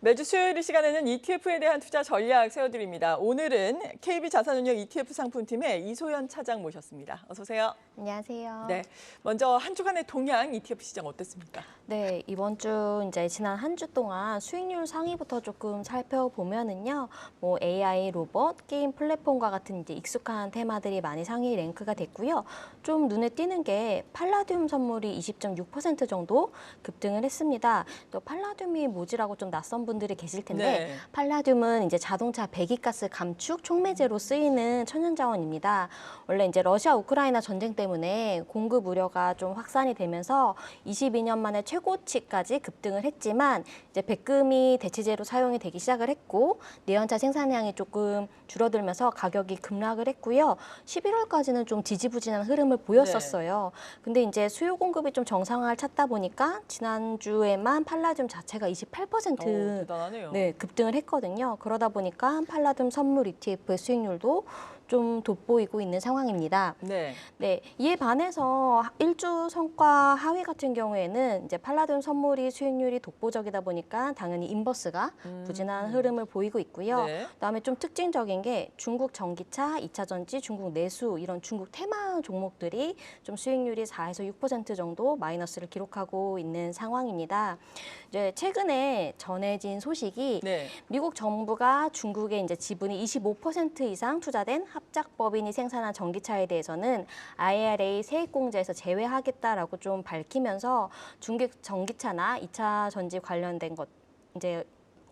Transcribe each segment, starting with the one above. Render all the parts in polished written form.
매주 수요일 이 시간에는 ETF에 대한 투자 전략 세워드립니다. 오늘은 KB자산운용 ETF 상품팀의 이소연 차장 모셨습니다. 어서 오세요. 안녕하세요. 네, 먼저 한 주간의 동향 ETF 시장 어땠습니까? 네, 이번 주 이제 지난 한 주 동안 수익률 상위부터 조금 살펴보면은요, 뭐 AI, 로봇, 게임 플랫폼과 같은 이제 익숙한 테마들이 많이 상위 랭크가 됐고요. 좀 눈에 띄는 게 팔라듐 선물이 20.6% 정도 급등을 했습니다. 또 팔라듐이 뭐지라고 좀 낯선 분들이 계실 텐데, 네. 팔라듐은 이제 자동차 배기가스 감축 촉매제로 쓰이는 천연자원입니다. 원래 이제 러시아 우크라이나 전쟁 때문에 공급 우려가 좀 확산이 되면서 22년 만에 최고치까지 급등을 했지만 이제 백금이 대체제로 사용이 되기 시작을 했고 내연차 생산량이 조금 줄어들면서 가격이 급락을 했고요. 11월까지는 좀 지지부진한 흐름을 보였었어요. 근데 이제 수요 공급이 좀 정상화를 찾다 보니까 지난주에만 팔라듐 자체가 28% 대단하네요. 네, 급등을 했거든요. 그러다 보니까 팔라듐 선물 ETF의 수익률도 좀 돋보이고 있는 상황입니다. 네. 네, 이에 반해서 일주 성과 하위 같은 경우에는 이제 팔라듐 선물이 수익률이 독보적이다 보니까 당연히 인버스가 부진한 흐름을 보이고 있고요. 네. 그다음에 좀 특징적인 게 중국 전기차, 2차 전지, 중국 내수 이런 중국 테마 종목들이 좀 수익률이 4에서 6% 정도 마이너스를 기록하고 있는 상황입니다. 이제 최근에 전해진 소식이 네. 미국 정부가 중국에 이제 지분이 25% 이상 투자된 합작법인이 생산한 전기차에 대해서는 IRA 세액공제에서 제외하겠다라고 좀 밝히면서 중국 전기차나 2차 전지 관련된 것 이제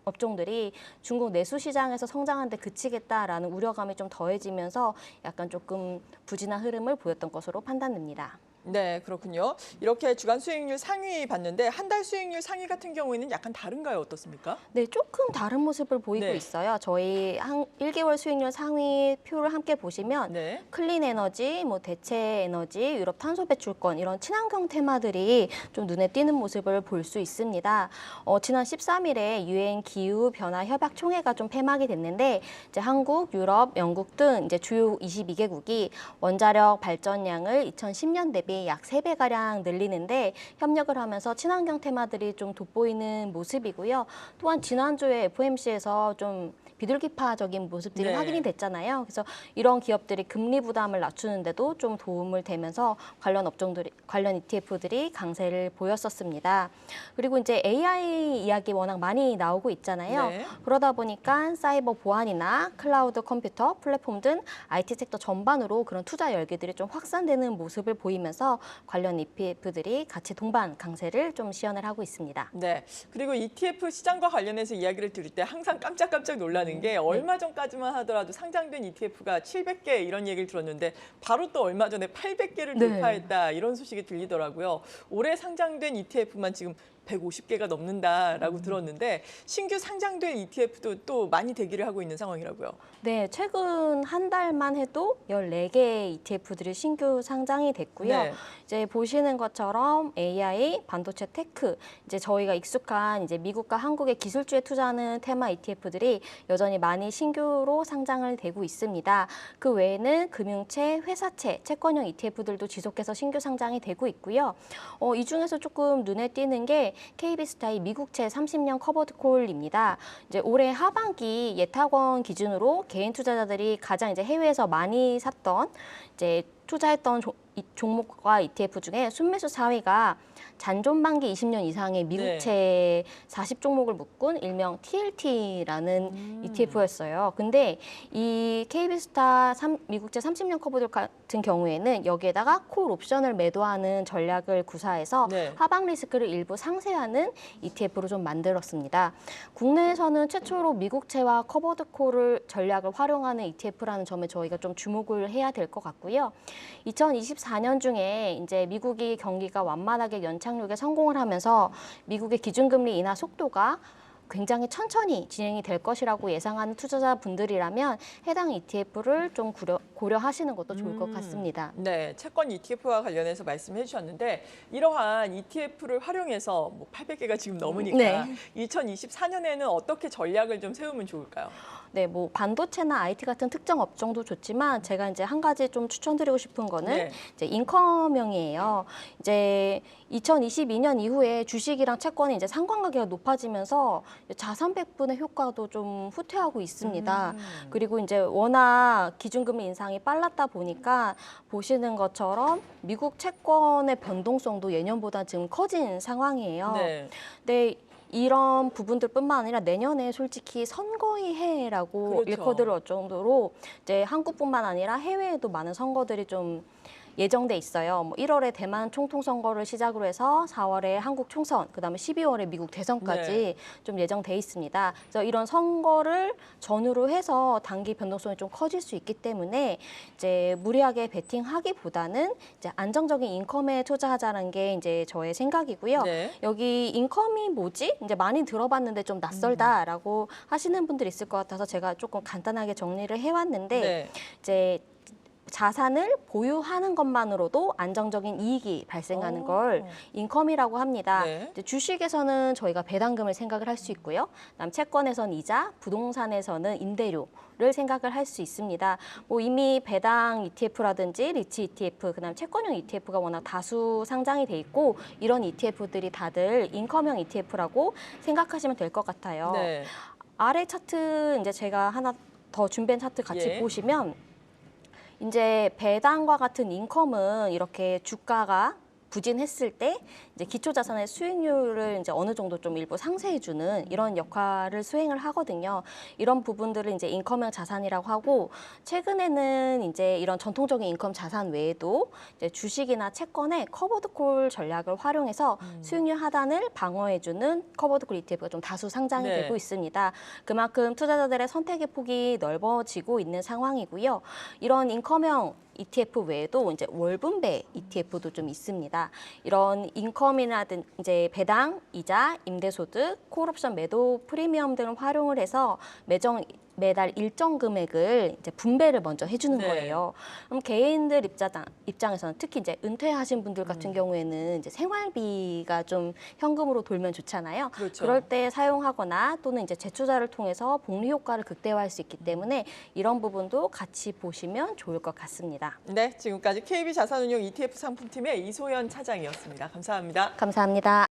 업종들이 중국 내수 시장에서 성장하는 데 그치겠다라는 우려감이 좀 더해지면서 약간 조금 부진한 흐름을 보였던 것으로 판단됩니다. 네, 그렇군요. 이렇게 주간 수익률 상위 봤는데 한 달 수익률 상위 같은 경우에는 약간 다른가요? 어떻습니까? 네, 조금 다른 모습을 보이고 네. 있어요. 저희 1개월 수익률 상위 표를 함께 보시면 네. 클린 에너지, 뭐 대체 에너지, 유럽 탄소 배출권 이런 친환경 테마들이 좀 눈에 띄는 모습을 볼 수 있습니다. 지난 13일에 유엔 기후 변화 협약 총회가 좀 폐막이 됐는데 이제 한국, 유럽, 영국 등 이제 주요 22개국이 원자력 발전량을 2010년 대비 약 3배 가량 늘리는데 협력을 하면서 친환경 테마들이 좀 돋보이는 모습이고요. 또한 지난주에 FOMC에서 좀 비둘기파적인 모습들이 네. 확인이 됐잖아요. 그래서 이런 기업들이 금리 부담을 낮추는데도 좀 도움을 되면서 관련 ETF들이 강세를 보였었습니다. 그리고 이제 AI 이야기 워낙 많이 나오고 있잖아요. 네. 그러다 보니까 사이버 보안이나 클라우드 컴퓨터 플랫폼 등 IT 섹터 전반으로 그런 투자 열기들이 좀 확산되는 모습을 보이면서 관련 ETF들이 같이 동반 강세를 좀 시연을 하고 있습니다. 네. 그리고 ETF 시장과 관련해서 이야기를 들을 때 항상 깜짝깜짝 놀라는 게 얼마 전까지만 하더라도 상장된 ETF가 700개 이런 얘기를 들었는데 바로 또 얼마 전에 800개를 네. 돌파했다 이런 소식이 들리더라고요. 올해 상장된 ETF만 지금 150개가 넘는다라고 들었는데 신규 상장된 ETF도 또 많이 대기를 하고 있는 상황이라고요. 네, 최근 한 달만 해도 14개의 ETF들이 신규 상장이 됐고요. 네. 이제 보시는 것처럼 AI, 반도체 테크, 이제 저희가 익숙한 이제 미국과 한국의 기술주에 투자하는 테마 ETF들이 여전히 많이 신규로 상장을 되고 있습니다. 그 외에는 금융채, 회사채, 채권형 ETF들도 지속해서 신규 상장이 되고 있고요. 이 중에서 조금 눈에 띄는 게 KB스타의 미국채 30년 커버드 콜입니다. 이제 올해 하반기 예탁원 기준으로 개인 투자자들이 가장 이제 해외에서 많이 샀던 이제 투자했던 종목과 ETF 중에 순매수 4위가 잔존만기 20년 이상의 미국채 40종목을 묶은 일명 TLT라는 ETF였어요. 근데 이 KB스타 미국채 30년 커버들 같은 경우에는 여기에다가 콜 옵션을 매도하는 전략을 구사해서 네. 하방 리스크를 일부 상쇄하는 ETF로 좀 만들었습니다. 국내에서는 최초로 미국채와 커버드 콜을 전략을 활용하는 ETF라는 점에 저희가 좀 주목을 해야 될 것 같고요. 2024년 중에 이제 미국이 경기가 완만하게 연착륙에 성공을 하면서 미국의 기준금리 인하 속도가 굉장히 천천히 진행이 될 것이라고 예상하는 투자자분들이라면 해당 ETF를 좀 고려하시는 것도 좋을 것 같습니다. 네, 채권 ETF와 관련해서 말씀해 주셨는데 이러한 ETF를 활용해서 뭐 800개가 지금 넘으니까 네. 2024년에는 어떻게 전략을 좀 세우면 좋을까요? 네, 뭐 반도체나 IT 같은 특정 업종도 좋지만 제가 이제 한 가지 좀 추천드리고 싶은 거는 네. 이제 인컴형이에요. 이제 2022년 이후에 주식이랑 채권이 이제 상관관계가 높아지면서 자산 배분의 효과도 좀 후퇴하고 있습니다. 그리고 이제 워낙 기준금리 인상이 빨랐다 보니까 보시는 것처럼 미국 채권의 변동성도 예년보다 지금 커진 상황이에요. 네. 네. 이런 부분들뿐만 아니라 내년에 솔직히 선거의 해라고 그렇죠. 일컬을 정도로 이제 한국뿐만 아니라 해외에도 많은 선거들이 좀 예정돼 있어요. 뭐 1월에 대만 총통 선거를 시작으로 해서 4월에 한국 총선, 그다음에 12월에 미국 대선까지 네. 좀 예정돼 있습니다. 그래서 이런 선거를 전후로 해서 단기 변동성이 좀 커질 수 있기 때문에 이제 무리하게 베팅하기보다는 이제 안정적인 인컴에 투자하자는 게 이제 저의 생각이고요. 네. 여기 인컴이 뭐지? 이제 많이 들어봤는데 좀 낯설다라고 하시는 분들이 있을 것 같아서 제가 조금 간단하게 정리를 해왔는데 네. 이제 자산을 보유하는 것만으로도 안정적인 이익이 발생하는 걸 인컴이라고 합니다. 네. 이제 주식에서는 저희가 배당금을 생각을 할 수 있고요. 그다음 채권에서는 이자, 부동산에서는 임대료를 생각을 할 수 있습니다. 뭐 이미 배당 ETF라든지 리츠 ETF, 그다음 채권형 ETF가 워낙 다수 상장이 돼 있고 이런 ETF들이 다들 인컴형 ETF라고 생각하시면 될 것 같아요. 네. 아래 차트 이제 제가 하나 더 준비한 차트 같이 예. 보시면 이제 배당과 같은 인컴은 이렇게 주가가 부진했을 때 이제 기초자산의 수익률을 이제 어느 정도 좀 일부 상쇄해주는 이런 역할을 수행을 하거든요. 이런 부분들을 이제 인컴형 자산이라고 하고 최근에는 이제 이런 전통적인 인컴 자산 외에도 이제 주식이나 채권의 커버드콜 전략을 활용해서 수익률 하단을 방어해주는 커버드콜 ETF가 좀 다수 상장이 네. 되고 있습니다. 그만큼 투자자들의 선택의 폭이 넓어지고 있는 상황이고요. 이런 인컴형 ETF 외에도 이제 월분배 ETF도 좀 있습니다. 이런 인컴이라든 이제 배당, 이자, 임대소득, 콜옵션 매도 프리미엄 등을 활용을 해서 매달 일정 금액을 이제 분배를 먼저 해주는 네. 거예요. 그럼 개인들 입장에서는 특히 이제 은퇴하신 분들 같은 경우에는 이제 생활비가 좀 현금으로 돌면 좋잖아요. 그렇죠. 그럴 때 사용하거나 또는 이제 재투자를 통해서 복리 효과를 극대화할 수 있기 때문에 이런 부분도 같이 보시면 좋을 것 같습니다. 네, 지금까지 KB 자산운용 ETF 상품팀의 이소연 차장이었습니다. 감사합니다. 감사합니다.